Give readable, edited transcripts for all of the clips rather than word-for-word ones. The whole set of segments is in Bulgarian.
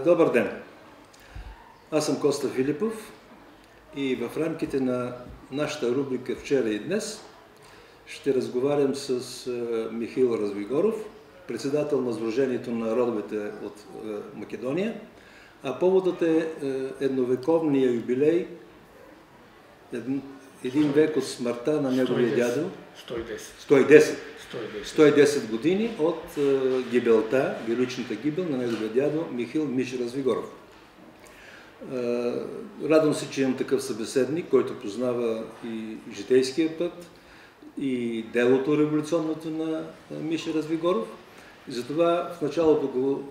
Добър ден! Аз съм Коста Филипов и в рамките на нашата рубрика "Вчера и днес" ще разговарям с Михаил Развигоров, председател на Сдружението на родовете от Македония, а поводът е едновековния юбилей, един век от смъртта на неговия дядо. 110 години от гибелта, героичната гибел на неговия дядо Михаил Мишо Развигоров. Радвам се, че имам такъв събеседник, който познава и житейския път, и делото революционното на Мишо Развигоров. И затова в началото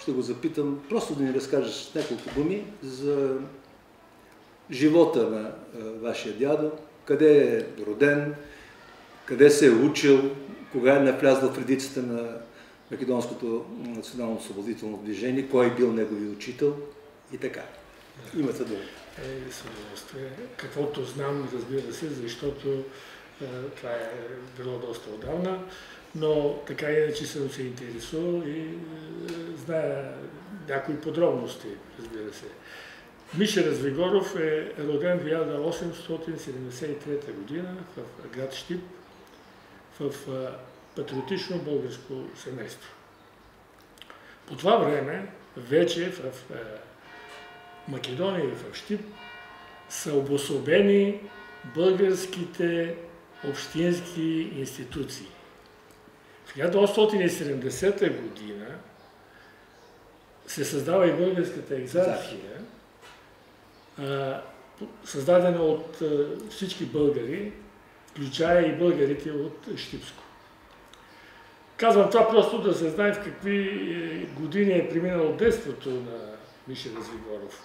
ще го запитам просто да ни разкажеш с няколко думи за живота на вашия дядо, къде е роден, къде се е учил, кога е навлязъл в редиците на Македонското национално-освободително движение, кой е бил негови учител и така. Имате дума. С удоволствие. Каквото знам, разбира се, защото това е било доста отдавна, но така иначе съм се интересувал и зная някои подробности, разбира се. Мишо Развигоров е роден в 1873 година в град Щип, в патриотично българско семейство. По това време вече в Македония и в Щип са обособени българските общински институции. В 1870 година се създава и българската екзархия, създадена от всички българи, включая и българите от Щипско. Казвам това просто да се знае в какви години е преминало детството на Мишо Развигоров.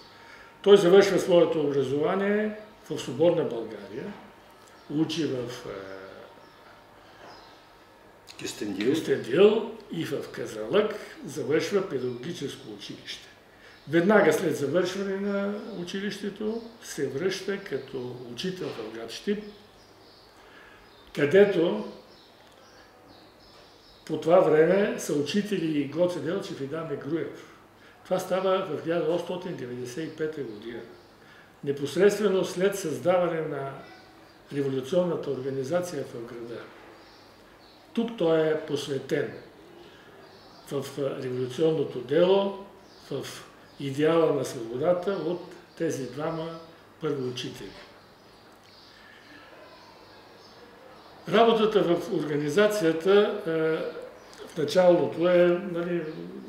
Той завършва своето образование в свободна България, учи в Кюстендил и в Казанлък, завършва педагогическо училище. Веднага след завършване на училището се връща като учител в град Щип, където по това време са учители и Гоце Делчев и Даме Груев. Това става в 1895 година, непосредствено след създаване на революционната организация в града. Тук той е посветен в революционното дело, в идеала на свободата от тези двама първоучители. Работата в организацията в началото е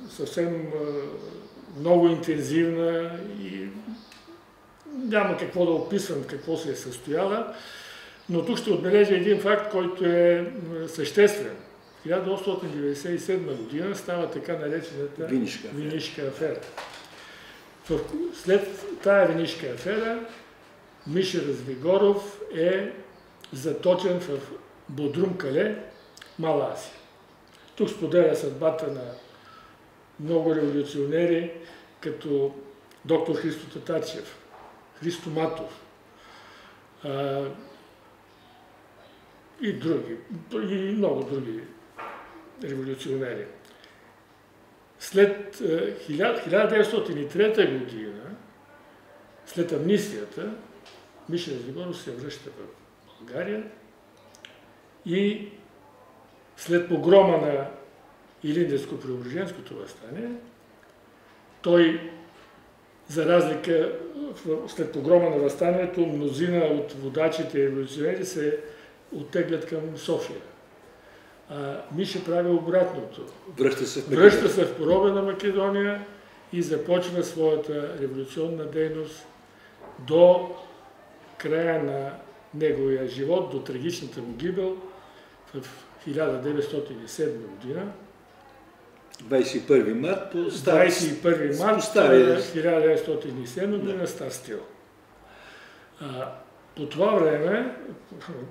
съвсем много интензивна и няма какво да описвам какво се е състояла, но тук ще отбележа един факт, който е съществен. В 1897 година става така наречената Винишка афера. След тая Винишка афера Мишо Развигоров е заточен в Бодрум Кале, Мала Азия. Тук споделя съдбата на много революционери, като доктор Христо Татарчев, Христо Матов и други, и много други революционери. След 1903 година, след амнистията, Мишо Развигоров се връща в България и след погрома на Илинденско-Преображенското въстание, той, за разлика, след погрома на въстанието, мнозина от водачите и революционери се оттеглят към София. Мишо прави обратното. Връща се в поробена Македония и започва своята революционна дейност до края на неговия живот, до трагичната му гибел в 1907 година. 21 март 1907 година, стар стил. По това време,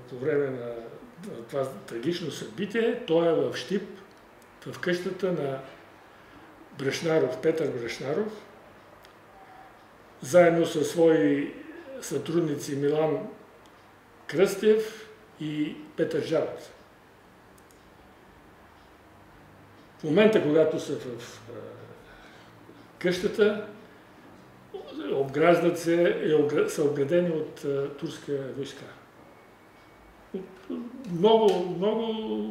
по време на това трагично събитие, той е в Щип, в къщата на Брашнаров, Петър Брашнаров, заедно със свои сътрудници Милан Кръстев и Петър Жабец. В момента, когато са в къщата, обграждат са обградени от турска войска. Много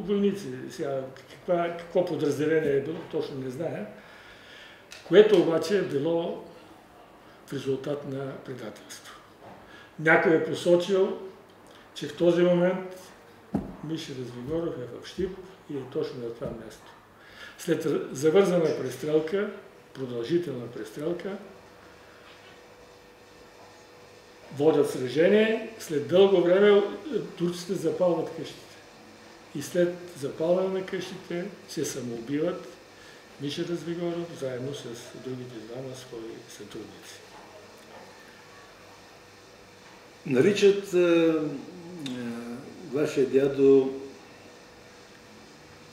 войници. Сега, какво подразделение е било, точно не зная, което обаче е било в резултат на предателство. Някой е посочил, че в този момент Миша Развигоров е в Щип и е точно на това място. След завързана престрелка, продължителна престрелка, водят сражение, след дълго време турците запалват къщите. И след запалване на къщите се самоубиват Миша Развигоров заедно с другите двама свои сътрудници. Наричат вашия дядо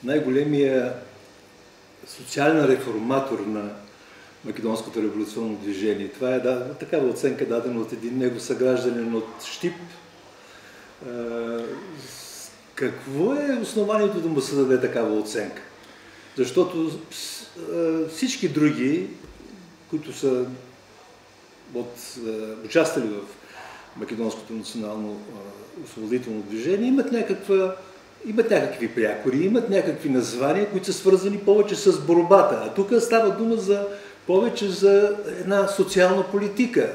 най-големия социален реформатор на Македонското революционно движение. Това е такава оценка дадена от един негов съгражданин от Щип. Какво е основанието да му се даде такава оценка? Защото всички други, които са участвали в Македонското национално освободително движение, имат някакви прякори, имат някакви названия, които са свързани повече с борбата. А тук става дума повече за една социална политика,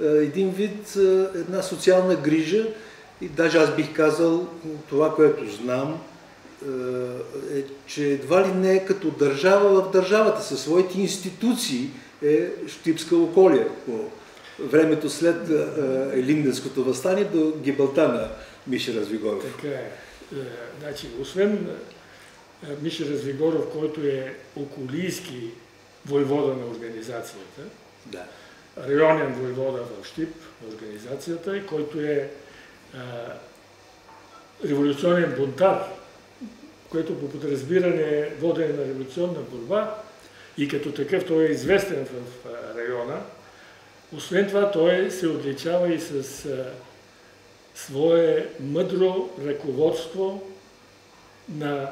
един вид, една социална грижа. И даже аз бих казал, това, което знам, е, че едва ли не като държава в държавата, със своите институции е Щипска околия по времето след Илинденското въстание до гибелта на Миша Развигоров. Така е. Значи, освен Миша Развигоров, който е околийски войвода на организацията, да, районен войвода в Щип на организацията, и който е революционен бунтар, който по подразбиране е водене на революционна борба и като такъв той е известен в района. Освен това, той се отличава и с свое мъдро ръководство на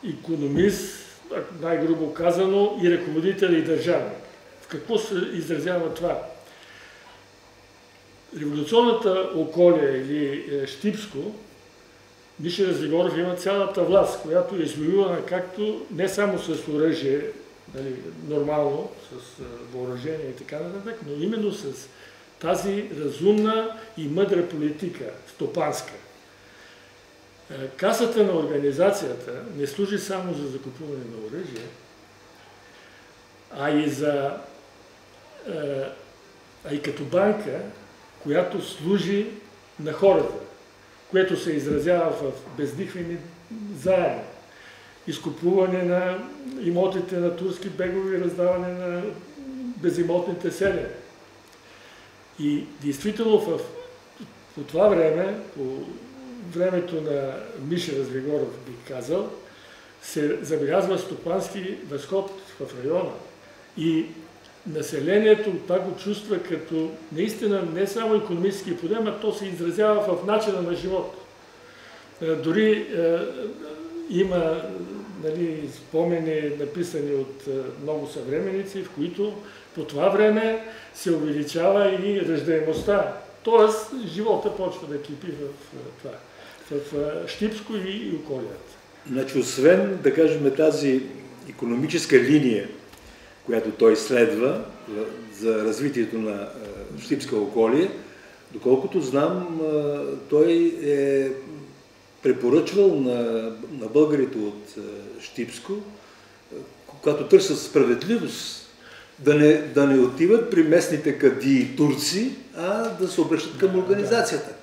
икономист, най-грубо казано, и ръководител и държавник. В какво се изразява това? Революционната околия или Щипско, Миша Развигоров има цялата власт, която е извоювана както не само с оръжие, нали, нормално, с въоръжение и така нататък, но именно с тази разумна и мъдра политика, стопанска. Касата на организацията не служи само за закупуване на оръжие, а и като банка, която служи на хората, което се изразява в безлихвени заеми, изкупуване на имотите на турски бегови, раздаване на безимотните селяни. И действително по това време, по времето на Миша Развигоров, бих казал, се забелязва стопански възход в района. И населението това го чувства като наистина не само икономически подем, а то се изразява в начина на живот. Дори има спомени, написани от много съвременници, в които по това време се увеличава и раждаемостта. Тоест, живота почва да кипи в Щипско и околията. Значи, освен, да кажем, тази икономическа линия, която той следва за развитието на Щипска околие, доколкото знам, той е препоръчвал на българите от Щипско, когато търсят справедливост, да не отиват при местните кадии турци, а да се обръщат към организацията.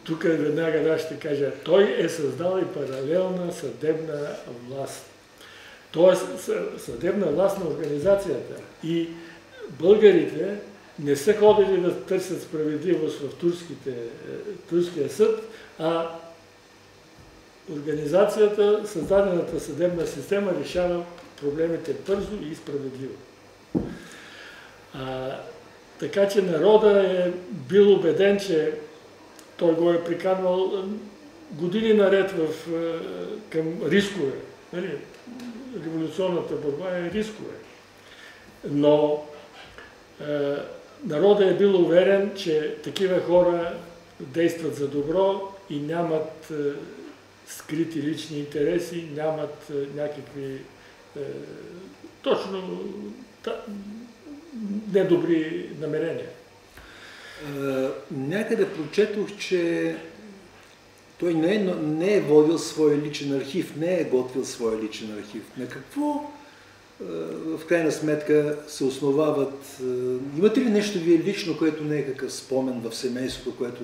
Тук веднага ще кажа, той е създал и паралелна съдебна власт. Тоест съдебна власт на организацията. И българите не са ходили да търсят справедливост в турския съд, а организацията, създадената съдебна система решава проблемите бързо и справедливо. Така че народа е бил убеден, че той го е приканвал години наред към рискове. Революционната борба е рискове. Но народът е бил уверен, че такива хора действат за добро и нямат скрити лични интереси, нямат някакви точно недобри намерения. Някъде прочетох, че той не е водил своя личен архив, не е готвил своя личен архив. На какво в крайна сметка се основават? Имате ли нещо вие лично, което не е какъв спомен в семейството, което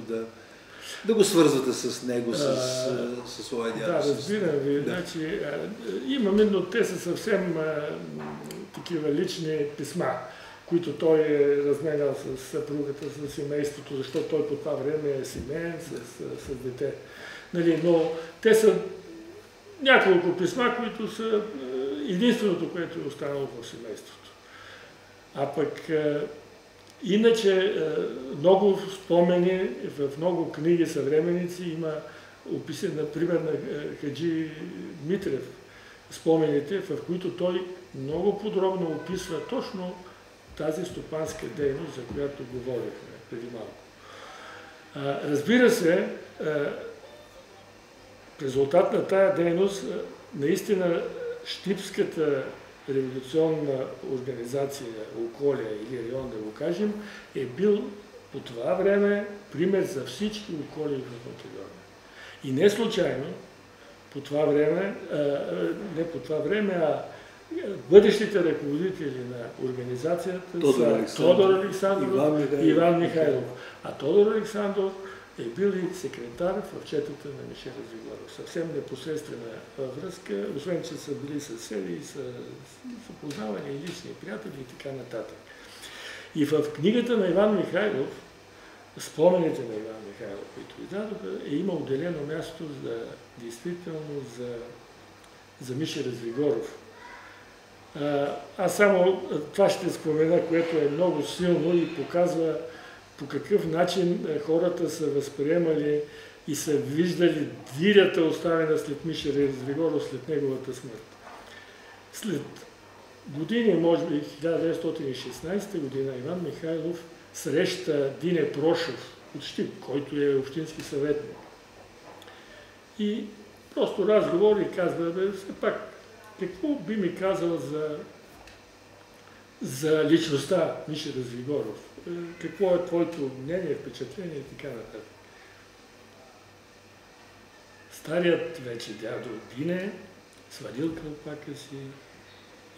да го свързвате с него, с своя дядо? Да, разбирам ви. Да. Значи, имаме, но те са съвсем такива лични писма, които той е разменял с съпругата, с семейството, защото той по това време е семейен с дете. Нали, но те са няколко писма, които са единственото, което е останало в семейството. А пък иначе много спомени в много книги съвременници има описани, например, на Хаджи Митрев, спомените, в които той много подробно описва точно тази стопанска дейност, за която говорихме преди малко. Разбира се, в резултат на тая дейност, наистина Щипската революционна организация, околия или район, да го кажем, е бил по това време пример за всички околии в Македония. И не случайно, по това време, не по това време, а бъдещите ръководители на организацията са Тодор Александров и Иван Михайлов. А Тодор Александров е бил и секретар в четата на Миша Развигоров. Съвсем непосредствена връзка, освен че са били съседи и са познавани и лични приятели и така нататък. И в книгата на Иван Михайлов, спомените на Иван Михайлов, които издадоха, е има отделено място действително за Миша Развигоров. Аз само това ще спомена, което е много силно и показва по какъв начин хората са възприемали и са виждали дирята, оставена след Миша Развигоров, след неговата смърт. След години, може би 1916 година, Иван Михайлов среща Дине Прошов от Щип, който е общински съветник. И просто разговор и казва, все пак, какво би ми казал за личността Миша Развигоров? Какво е твоето мнение, впечатление и така нататък? Старият вече дядо Дине свалил кълпака си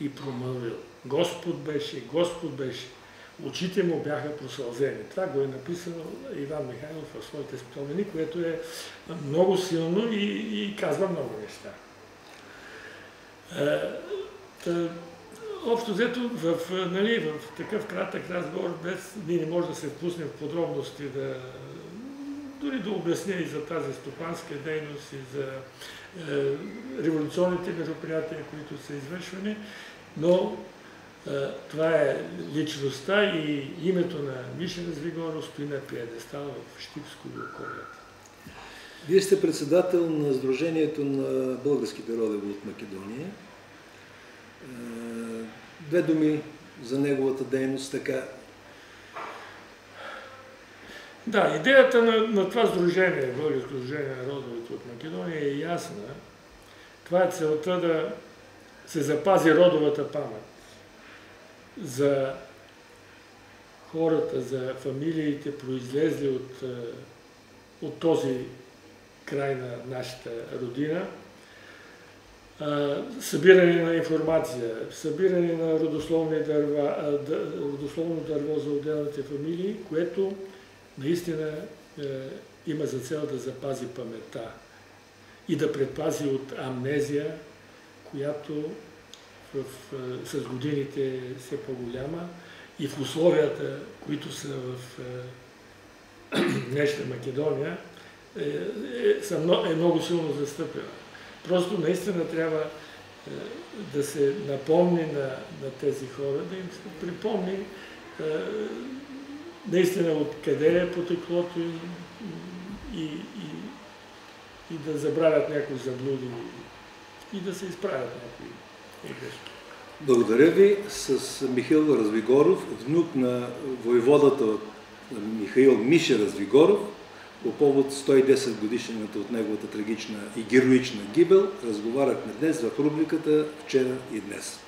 и промълвил. Господ беше. Очите му бяха просълзени. Това го е написал Иван Михайлов в своите спомени, което е много силно и казва много неща. Общо взето, в такъв кратък разговор, без ние не може да се впуснем в подробности, дори да обясня и за тази стопанска дейност, и за революционните мероприятия, които са извършвани, но това е личността и името на Миша Развигоров стои на пиедестал в Щипско и околията. Вие сте председател на Сдружението на българските родове от Македония. Две думи за неговата дейност, така. Да, идеята на това сдружение, Българско сдружение на родовете от Македония е ясна. Това е целта да се запази родовата памет за хората, за фамилиите, произлезли от този край на нашата родина. Събиране на информация, събиране на родословно дърво за отделните фамилии, което наистина има за цел да запази паметта и да предпази от амнезия, която с годините е все по-голяма и в условията, които са в днешна Македония, е много силно застъпена. Просто наистина трябва да се напомни на тези хора, да им се припомни наистина откъде е потеклото им и да забравят някои заблуди и да се изправят някои грешки. Благодаря ви. С Михаил Развигоров, внук на воеводата Михаил Миша Развигоров, по повод 110 годишнината от неговата трагична и героична гибел, разговаряхме днес в рубриката "Вчера и днес".